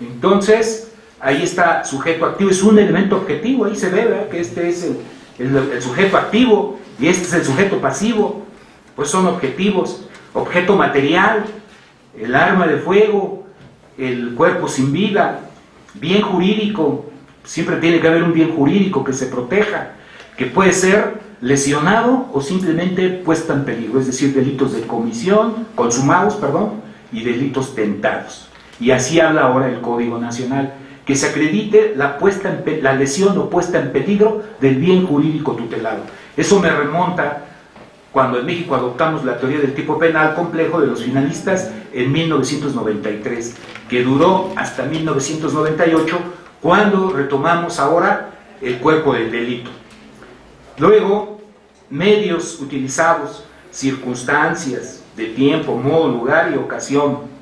Entonces, ahí está sujeto activo, es un elemento objetivo, ahí se ve, ¿verdad?, que este es el sujeto activo y este es el sujeto pasivo, pues son objetivos. Objeto material, el arma de fuego, el cuerpo sin vida. Bien jurídico, siempre tiene que haber un bien jurídico que se proteja, que puede ser lesionado o simplemente puesto en peligro, es decir, delitos de comisión, consumados, y delitos tentados. Y así habla ahora el Código Nacional, que se acredite la lesión o puesta en peligro del bien jurídico tutelado. Eso me remonta cuando en México adoptamos la teoría del tipo penal complejo de los finalistas en 1993, que duró hasta 1998, cuando retomamos ahora el cuerpo del delito. Luego, medios utilizados, circunstancias de tiempo, modo, lugar y ocasión.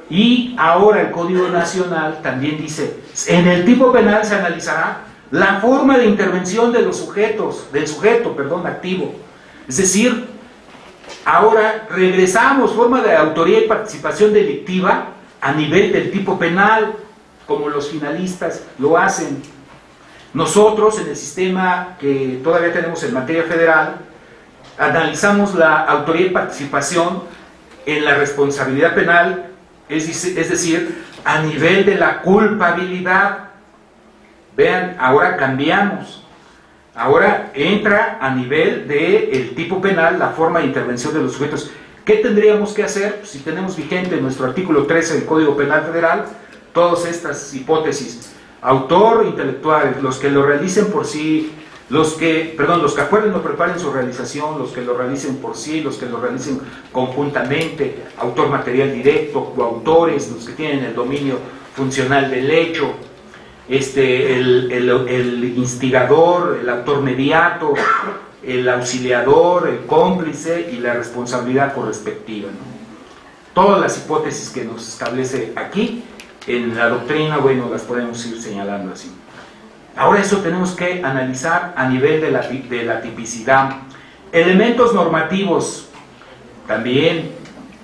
Y ahora el Código Nacional también dice, en el tipo penal se analizará la forma de intervención de los sujetos, del sujeto activo. Es decir, ahora regresamos forma de autoría y participación delictiva a nivel del tipo penal, como los finalistas lo hacen. Nosotros, en el sistema que todavía tenemos en materia federal, analizamos la autoría y participación en la responsabilidad penal, es decir, a nivel de la culpabilidad. Vean, ahora cambiamos. Ahora entra a nivel del tipo penal la forma de intervención de los sujetos. ¿Qué tendríamos que hacer? Pues, si tenemos vigente en nuestro artículo 13 del Código Penal Federal, todas estas hipótesis. Autor intelectual, los que lo realicen por sí, los que acuerden o preparen su realización, los que lo realicen por sí, los que lo realicen conjuntamente, autor material directo, coautores, los que tienen el dominio funcional del hecho, el instigador, el autor mediato, el auxiliador, el cómplice y la responsabilidad correspectiva, ¿no? Todas las hipótesis que nos establece aquí en la doctrina, bueno, las podemos ir señalando así. Ahora eso tenemos que analizar a nivel de la tipicidad. Elementos normativos también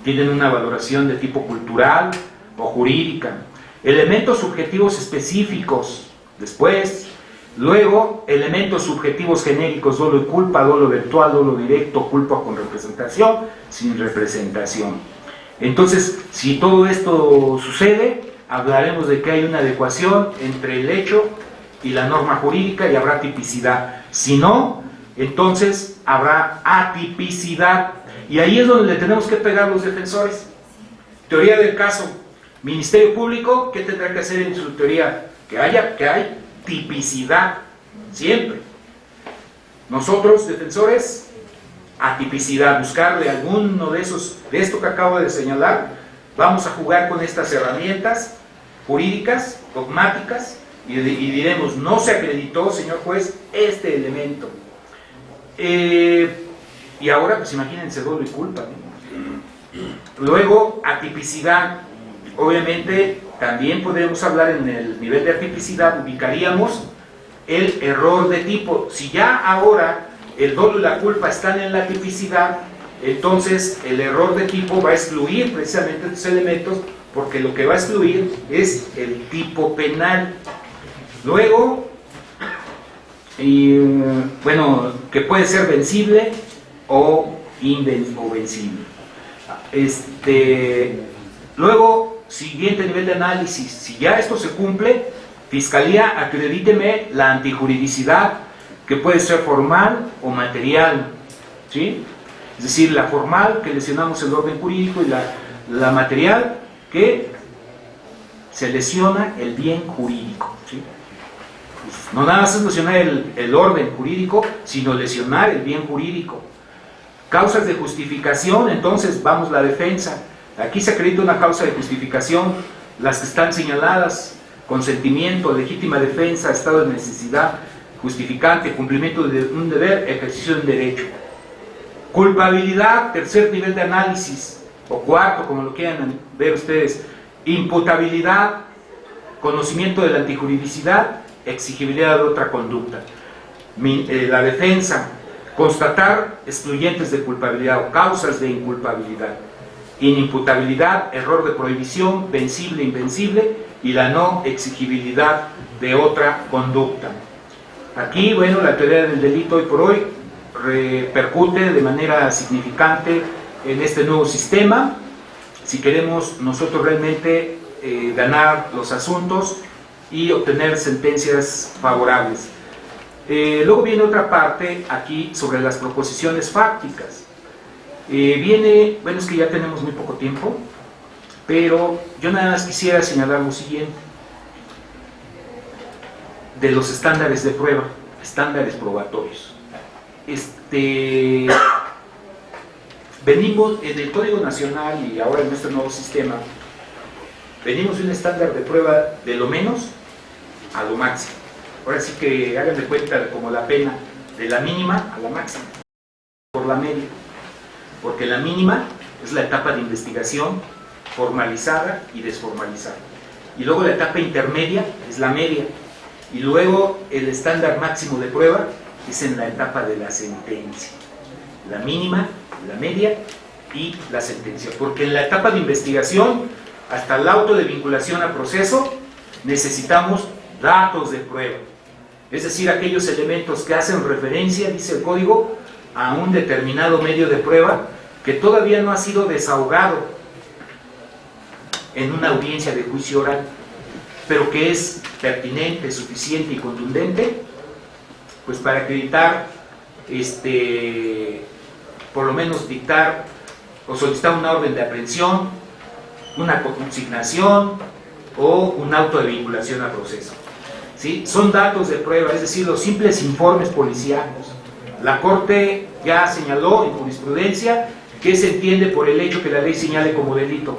tienen una valoración de tipo cultural o jurídica. Elementos subjetivos específicos, después. Luego, elementos subjetivos genéricos, dolo y culpa, dolo virtual, dolo directo, culpa con representación, sin representación. Entonces, si todo esto sucede, hablaremos de que hay una adecuación entre el hecho y la norma jurídica y habrá tipicidad. Si no, entonces habrá atipicidad. Y ahí es donde le tenemos que pegar los defensores. Teoría del caso. Ministerio Público, ¿qué tendrá que hacer en su teoría? Que hay tipicidad, siempre. Nosotros, defensores, atipicidad, buscarle alguno de esto que acabo de señalar. Vamos a jugar con estas herramientas jurídicas, dogmáticas, y diremos, no se acreditó, señor juez, este elemento. Y ahora, pues imagínense, dolo y culpa, ¿no? Luego, atipicidad. Obviamente, también podemos hablar en el nivel de atipicidad, ubicaríamos el error de tipo. Si ya ahora el dolo y la culpa están en la tipicidad, entonces el error de tipo va a excluir precisamente estos elementos, porque lo que va a excluir es el tipo penal. Luego, bueno, que puede ser vencible o vencible. Luego, siguiente nivel de análisis, si ya esto se cumple, Fiscalía, acredíteme la antijuridicidad, que puede ser formal o material, ¿sí? Es decir, la formal, que lesionamos el orden jurídico, y la material, que se lesiona el bien jurídico, ¿sí? No nada más es lesionar el orden jurídico, sino lesionar el bien jurídico. Causas de justificación, entonces, vamos, la defensa. Aquí se acredita una causa de justificación las que están señaladas: consentimiento, legítima defensa, estado de necesidad, justificante, cumplimiento de un deber, ejercicio de un derecho. Culpabilidad, tercer nivel de análisis, o cuarto, como lo quieran ver ustedes. Imputabilidad, conocimiento de la antijuridicidad, exigibilidad de otra conducta. La defensa, constatar excluyentes de culpabilidad o causas de inculpabilidad. Inimputabilidad, error de prohibición, vencible, invencible, y la no exigibilidad de otra conducta. Aquí, bueno, la teoría del delito hoy por hoy repercute de manera significante en este nuevo sistema, si queremos nosotros realmente ganar los asuntos y obtener sentencias favorables. Luego viene otra parte aquí sobre las proposiciones fácticas. Bueno, es que ya tenemos muy poco tiempo, pero yo nada más quisiera señalar lo siguiente: de los estándares de prueba, estándares probatorios. Venimos en el Código Nacional y ahora en nuestro nuevo sistema, venimos de un estándar de prueba de lo menos a lo máximo. Ahora sí que hagan de cuenta como la pena, de la mínima a la máxima, por la media, porque la mínima es la etapa de investigación formalizada y desformalizada, y luego la etapa intermedia es la media, y luego el estándar máximo de prueba es en la etapa de la sentencia, la mínima, la media y la sentencia, porque en la etapa de investigación hasta el auto de vinculación a proceso necesitamos datos de prueba, es decir, aquellos elementos que hacen referencia, dice el código, a un determinado medio de prueba que todavía no ha sido desahogado en una audiencia de juicio oral, pero que es pertinente, suficiente y contundente, pues para acreditar, por lo menos dictar o solicitar una orden de aprehensión, una consignación o un auto de vinculación a proceso. ¿Sí? Son datos de prueba, es decir, los simples informes policíacos. La Corte ya señaló en jurisprudencia qué se entiende por el hecho que la ley señale como delito.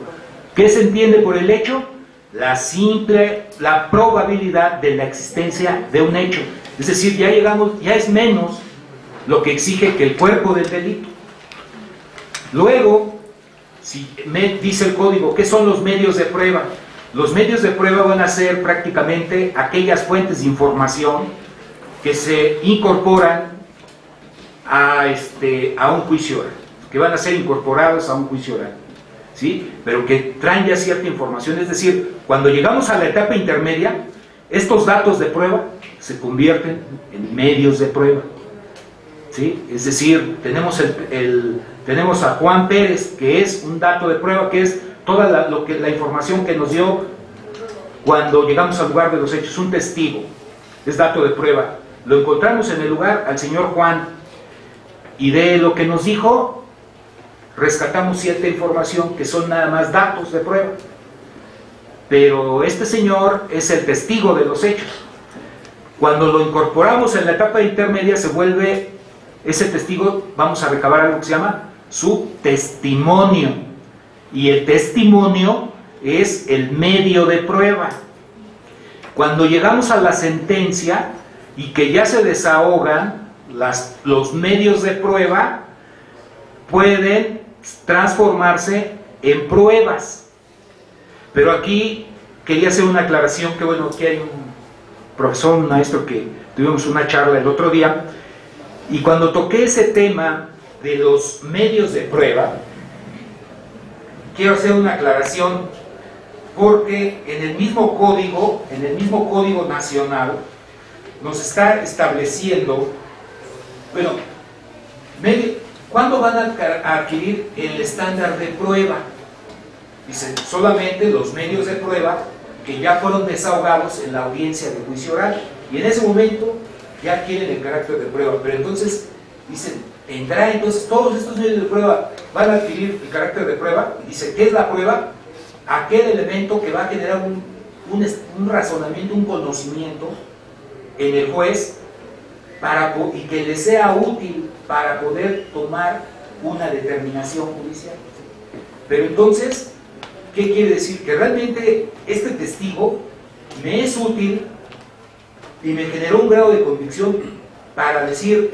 ¿Qué se entiende por el hecho? La probabilidad de la existencia de un hecho. Es decir, ya es menos lo que exige que el cuerpo del delito. Luego, dice el código, ¿qué son los medios de prueba? Los medios de prueba van a ser prácticamente aquellas fuentes de información que se incorporan a un juicio oral, que van a ser incorporados a un juicio oral, ¿sí? Pero que traen ya cierta información, es decir, cuando llegamos a la etapa intermedia, estos datos de prueba se convierten en medios de prueba, ¿sí? Es decir, tenemos a Juan Pérez, que es un dato de prueba, que es toda la información que nos dio cuando llegamos al lugar de los hechos, un testigo, es dato de prueba. Lo encontramos en el lugar al señor Juan, y de lo que nos dijo, rescatamos cierta información que son nada más datos de prueba. Pero este señor es el testigo de los hechos. Cuando lo incorporamos en la etapa intermedia, se vuelve ese testigo, vamos a recabar algo que se llama su testimonio. Y el testimonio es el medio de prueba. Cuando llegamos a la sentencia y que ya se desahogan los medios de prueba, pueden transformarse en pruebas. Pero aquí quería hacer una aclaración, que bueno, aquí hay un profesor, un maestro que tuvimos una charla el otro día, y cuando toqué ese tema de los medios de prueba, quiero hacer una aclaración, porque en el mismo código nacional, nos está estableciendo, bueno, ¿cuándo van a adquirir el estándar de prueba? Dice, solamente los medios de prueba que ya fueron desahogados en la audiencia de juicio oral, y en ese momento ya adquieren el carácter de prueba. Pero entonces, dicen, entonces todos estos medios de prueba van a adquirir el carácter de prueba. Y dice, ¿qué es la prueba? Aquel elemento que va a generar un razonamiento, un conocimiento en el juez, y que le sea útil para poder tomar una determinación judicial. Pero entonces, ¿Qué quiere decir? Que realmente este testigo me es útil y me generó un grado de convicción para decir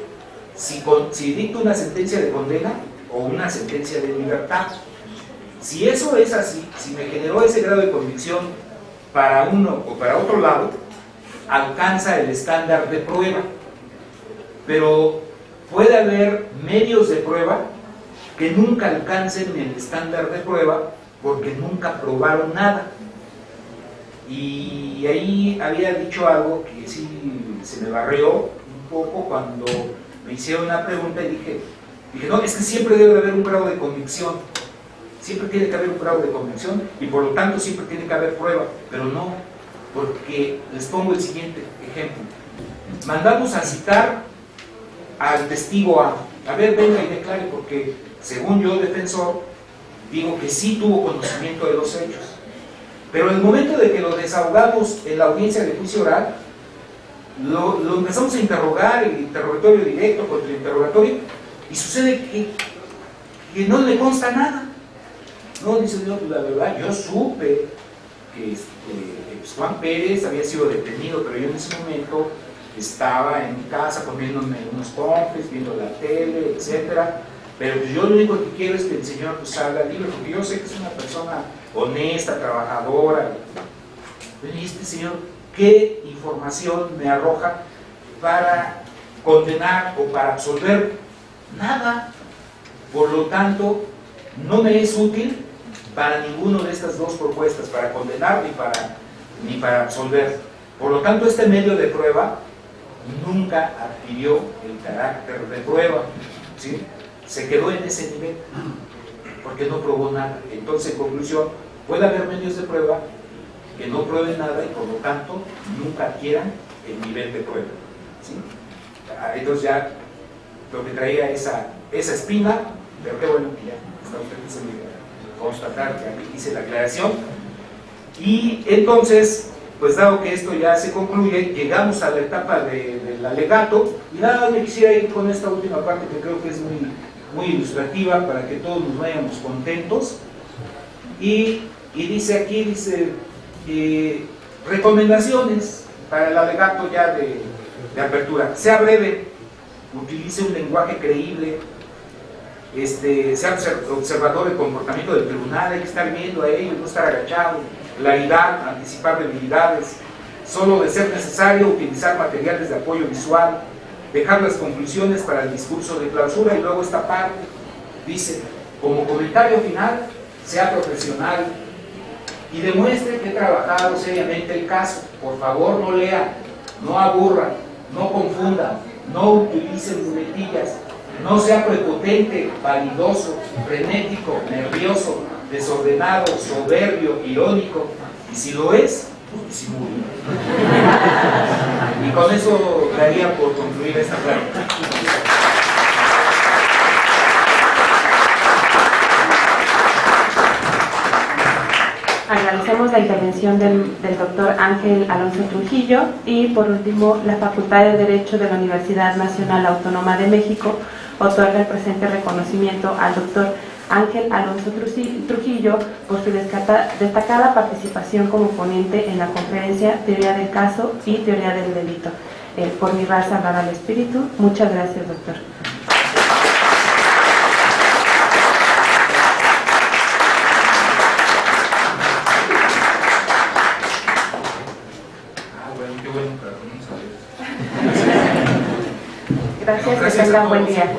si dicto una sentencia de condena o una sentencia de libertad. Si eso es así, si me generó ese grado de convicción para uno o para otro lado, alcanza el estándar de prueba. Pero puede haber medios de prueba que nunca alcancen el estándar de prueba porque nunca probaron nada. Y ahí había dicho algo que sí se me barrió un poco cuando me hicieron una pregunta y dije, no, es que siempre debe haber un grado de convicción, siempre tiene que haber un grado de convicción y por lo tanto siempre tiene que haber prueba, pero no, porque les pongo el siguiente ejemplo. Mandamos a citar al testigo a ver, venga y declare, porque según yo, defensor, digo que sí tuvo conocimiento de los hechos. Pero en el momento de que lo desahogamos en la audiencia de juicio oral, lo empezamos a interrogar, el interrogatorio directo contra el interrogatorio, y sucede que no le consta nada. No, dice, no, la verdad, yo supe que pues Juan Pérez había sido detenido, pero yo en ese momento estaba en mi casa comiéndome unos confes, viendo la tele, etcétera. Pero pues yo lo único que quiero es que el Señor pues salga libre, porque yo sé que es una persona honesta, trabajadora. Y este Señor, ¿qué información me arroja para condenar o para absolver? Nada. Por lo tanto, no me es útil para ninguno de estas dos propuestas, para condenar ni para absolver. Por lo tanto, este medio de prueba nunca adquirió el carácter de prueba, ¿sí? Se quedó en ese nivel porque no probó nada. Entonces, en conclusión, puede haber medios de prueba que no prueben nada y por lo tanto nunca adquieran el nivel de prueba, ¿sí? Entonces ya lo que traía esa espina, pero qué bueno que ya está usted constatar que aquí hice la aclaración. Y entonces, pues dado que esto ya se concluye, llegamos a la etapa del alegato, y nada, me quisiera ir con esta última parte que creo que es muy ilustrativa para que todos nos vayamos contentos. Y dice aquí, recomendaciones para el alegato ya de apertura: sea breve, utilice un lenguaje creíble, sea observador del comportamiento del tribunal, hay que estar viendo a ellos, no estar agachado, claridad, anticipar debilidades, solo de ser necesario utilizar materiales de apoyo visual, dejar las conclusiones para el discurso de clausura. Y luego esta parte dice, como comentario final, sea profesional y demuestre que he trabajado seriamente el caso. Por favor, no lea, no aburra, no confunda, no utilice muletillas, no sea prepotente, vanidoso, frenético, nervioso, desordenado, soberbio, irónico, y si lo es, pues disimule. Y con eso daría por concluir esta plática. Agradecemos la intervención del doctor Ángel Alonso Trujillo y por último la Facultad de Derecho de la Universidad Nacional Autónoma de México otorga el presente reconocimiento al doctor Ángel Alonso Trujillo por su destacada participación como ponente en la conferencia Teoría del Caso y Teoría del Delito. Por mi raza rara al espíritu. Muchas gracias, doctor. Gracias, que tengan buen día.